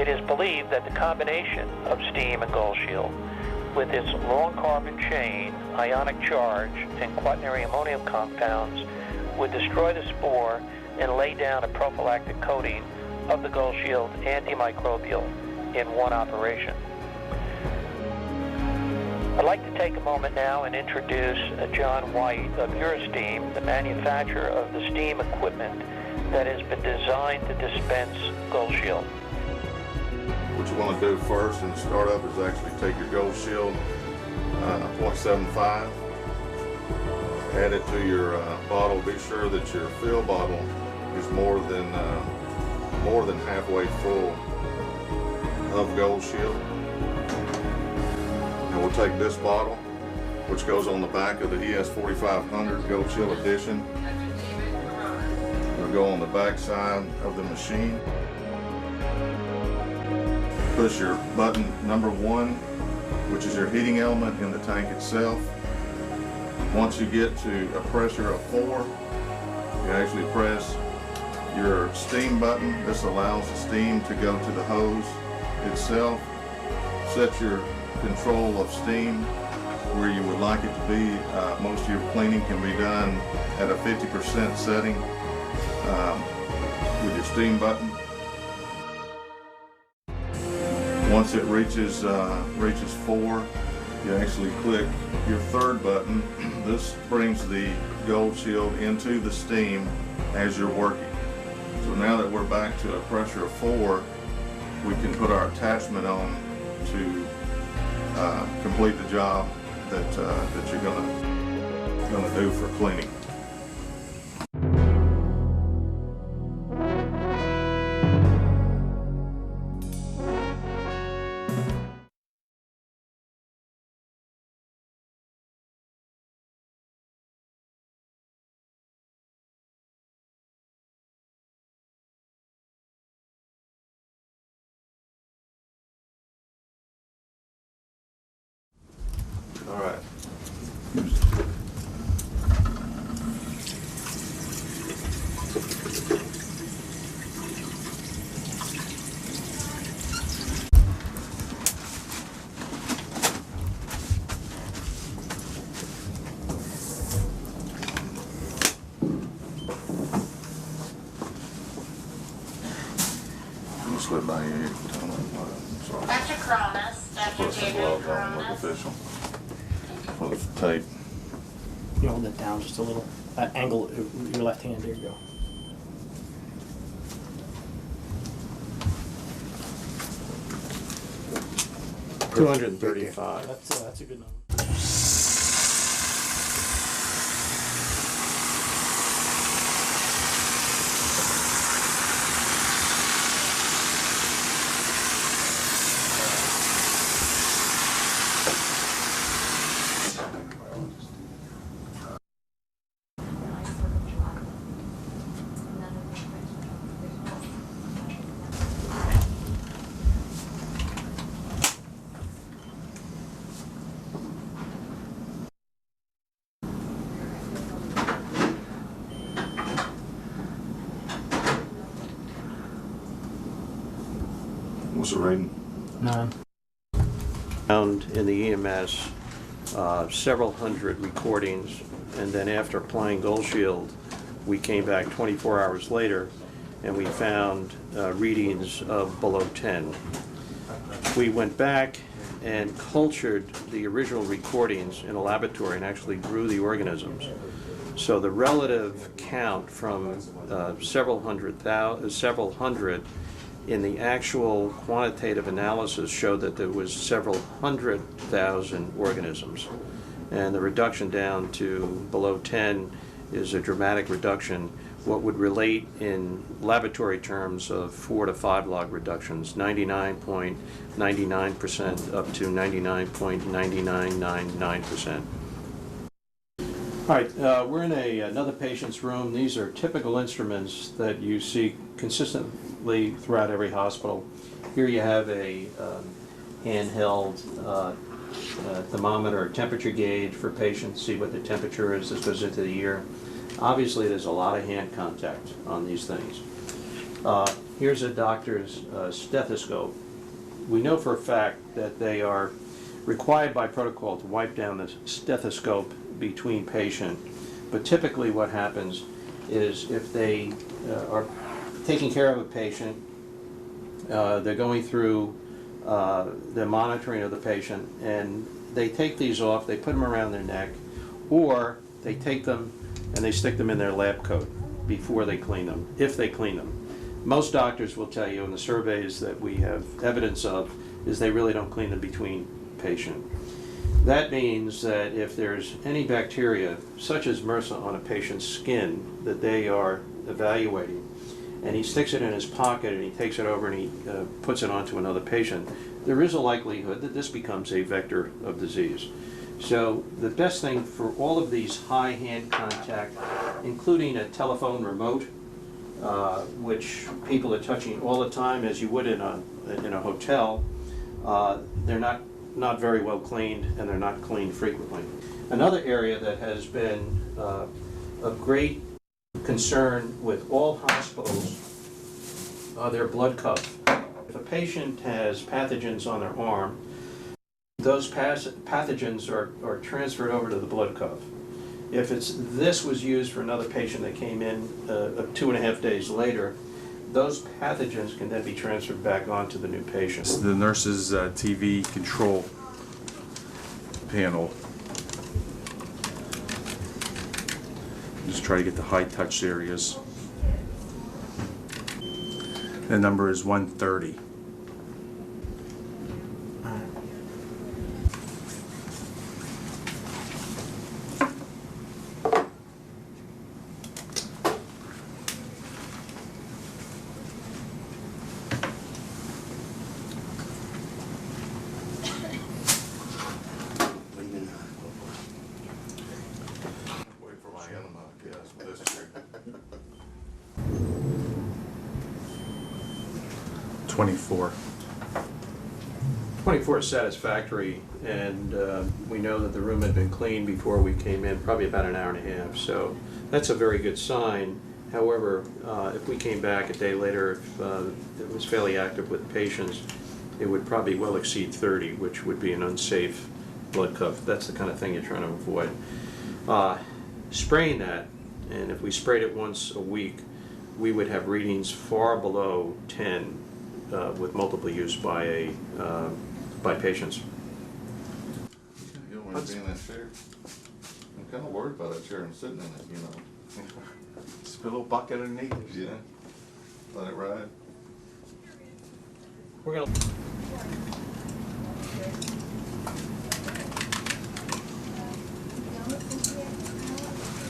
It is believed that the combination of steam and Goldshield, with its long carbon chain, ionic charge, and quaternary ammonium compounds, would destroy the spore and lay down a prophylactic coating of the Goldshield antimicrobial in one operation. I'd like to take a moment now and introduce John White of Eurosteam, the manufacturer of the steam equipment that has been designed to dispense Goldshield. What you want to do first in the startup is actually take your Goldshield 0.75, add it to your bottle. Be sure that your fill bottle is more than halfway full of Goldshield. And we'll take this bottle, which goes on the back of the ES 4500 Goldshield edition. It'll go on the back side of the machine. Push your button number 1, which is your heating element in the tank itself. Once you get to a pressure of 4, you actually press your steam button. This allows the steam to go to the hose itself. Set your control of steam where you would like it to be. Most of your cleaning can be done at a 50% setting with your steam button. Once it reaches 4, you actually click your third button. This brings the Goldshield into the steam as you're working. So now that we're back to a pressure of 4, we can put our attachment on to complete the job that you're gonna do for cleaning. All right. Slip by here. Sorry. Dr. Cronus, Dr. Gabriel Cronus. Official. For the tape. You hold it down just a little. Angle your left hand. There you go. $235. That's a good number. What's the rating? 9. Found in the EMS several hundred recordings, and then after applying Goldshield, we came back 24 hours later and we found readings of below 10. We went back and cultured the original recordings in a laboratory and actually grew the organisms. So the relative count from several hundred in the actual quantitative analysis showed that there was several 100,000 organisms. And the reduction down to below 10 is a dramatic reduction. What would relate in laboratory terms of 4 to 5 log reductions, 99.99% up to 99.9999%. All right, we're in another patient's room. These are typical instruments that you see consistently throughout every hospital. Here you have a handheld thermometer or temperature gauge for patients, see what the temperature is. This goes into the ear. Obviously, there's a lot of hand contact on these things. Here's a doctor's stethoscope. We know for a fact that they are required by protocol to wipe down the stethoscope between patient, but typically what happens is if they are taking care of a patient, they're going through the monitoring of the patient, and they take these off, they put them around their neck, or they take them and they stick them in their lab coat before they clean them, if they clean them. Most doctors will tell you in the surveys that we have evidence of is they really don't clean them between patient. That means that if there's any bacteria, such as MRSA, on a patient's skin that they are evaluating, and he sticks it in his pocket and he takes it over and he puts it onto another patient, there is a likelihood that this becomes a vector of disease. So the best thing for all of these high hand contact, including a telephone remote, which people are touching all the time, as you would in a hotel, they're not very well cleaned, and they're not cleaned frequently. Another area that has been of great concern with all hospitals are their blood cuff. If a patient has pathogens on their arm, those pathogens are transferred over to the blood cuff. If this was used for another patient that came in 2.5 days later, those pathogens can then be transferred back onto the new patient. The nurse's TV control panel. Just try to get the high touch areas. The number is 130. Wait for my enema, I guess, but this is 24. 24 is satisfactory, and we know that the room had been cleaned before we came in, probably about an hour and a half. So that's a very good sign. However, if we came back a day later, if it was fairly active with patients, it would probably well exceed 30, which would be an unsafe blood cuff. That's the kind of thing you're trying to avoid. Spraying that, and if we sprayed it once a week, we would have readings far below 10 with multiple use by patients. You don't want to be in that chair. I'm kind of worried about that chair. I'm sitting in it, you know. Just put a little bucket underneath. Yeah. Let it ride. We're gonna.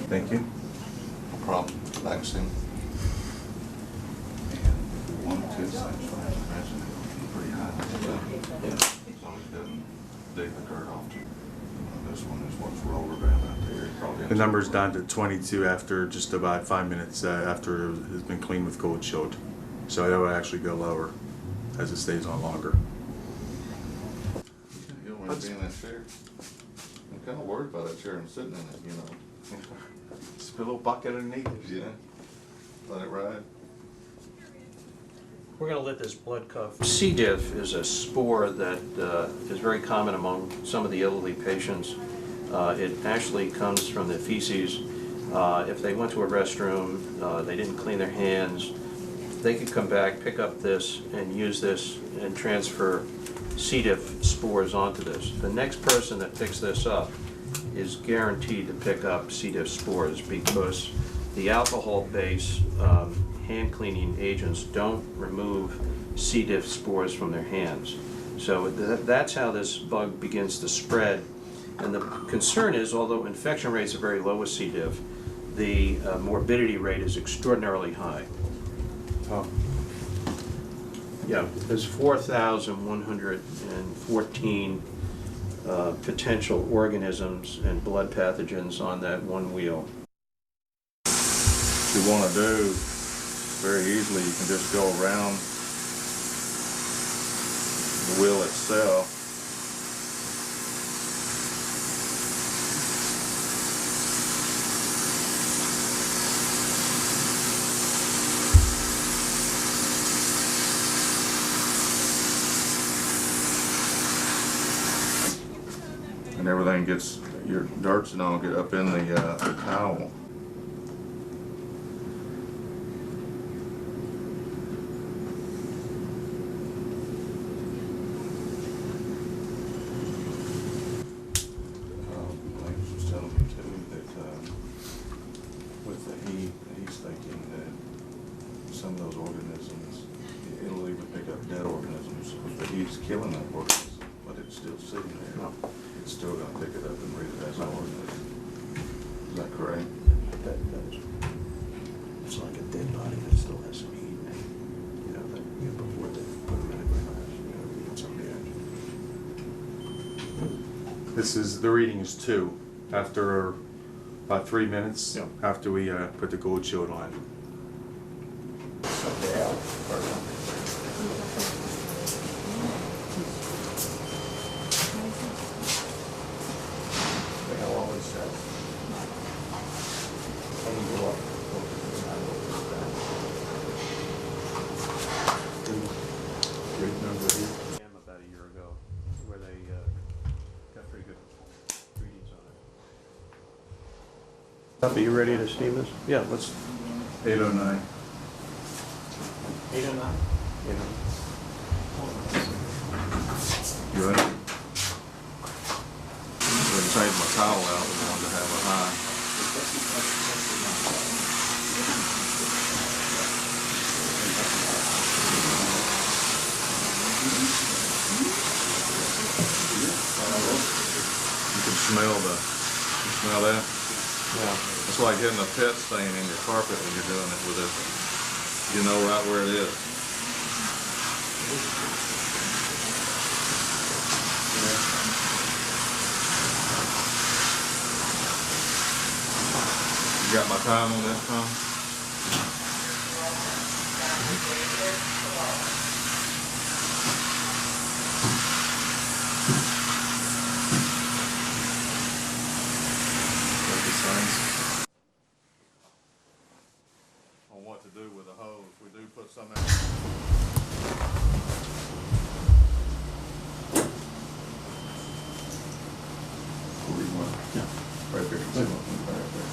Thank you. No problem. Vaccine. And 1, 2, 6, 5. Imagine it would be pretty high. Yeah. As long as it doesn't dig the dirt off. This one is what's roller band out there. Probably The number's down to 22 after just about 5 minutes after it's been cleaned with Goldshield. So that would actually go lower as it stays on longer. You don't want to be in that chair. I'm kind of worried about that chair. I'm sitting in it, you know. Just put a little bucket underneath. Yeah. Let it ride. We're going to let this blood cuff. C. diff is a spore that is very common among some of the elderly patients. It actually comes from the feces. If they went to a restroom, they didn't clean their hands, they could come back, pick up this, and use this and transfer C. diff spores onto this. The next person that picks this up is guaranteed to pick up C. diff spores because the alcohol-based hand cleaning agents don't remove C. diff spores from their hands. So that's how this bug begins to spread. And the concern is, although infection rates are very low with C. diff, the morbidity rate is extraordinarily high. Oh. Yeah, there's 4,114 potential organisms and blood pathogens on that one wheel. What you want to do, very easily, you can just go around the wheel itself. and everything gets, your dirts and all get up in the towel. Lance was telling me too that with the heat, he's thinking that some of those organisms, it'll even pick up dead organisms. If the heat's killing that organism, but it's still sitting there, it's still gonna pick it up and read it as an organism. Is that correct? It's like a dead body that still has some heat. You know, that, you know, before they put them in a glass, you know, it's on the edge. This is, the reading is 2 after about 3 minutes Yeah. after we put the Goldshield on. They always said. When you go up, Great number here. about a year ago, where they got pretty good readings on it. Are you ready to steam this? Yeah, let's. 809. 8 or 9? You know. You ready? I changed my towel out, but I wanted to have a high. You can smell that? Yeah. It's like getting a pet stain in your carpet when you're doing it with it. You know right where it is. You got my time on this, Tom? On what to do with the hose. We do put some in. Yeah. Right there. Right there.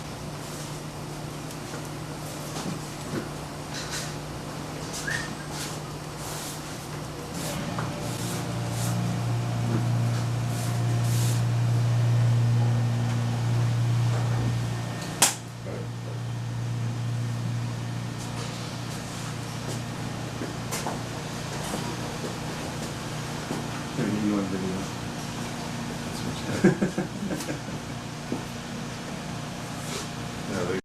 Yeah,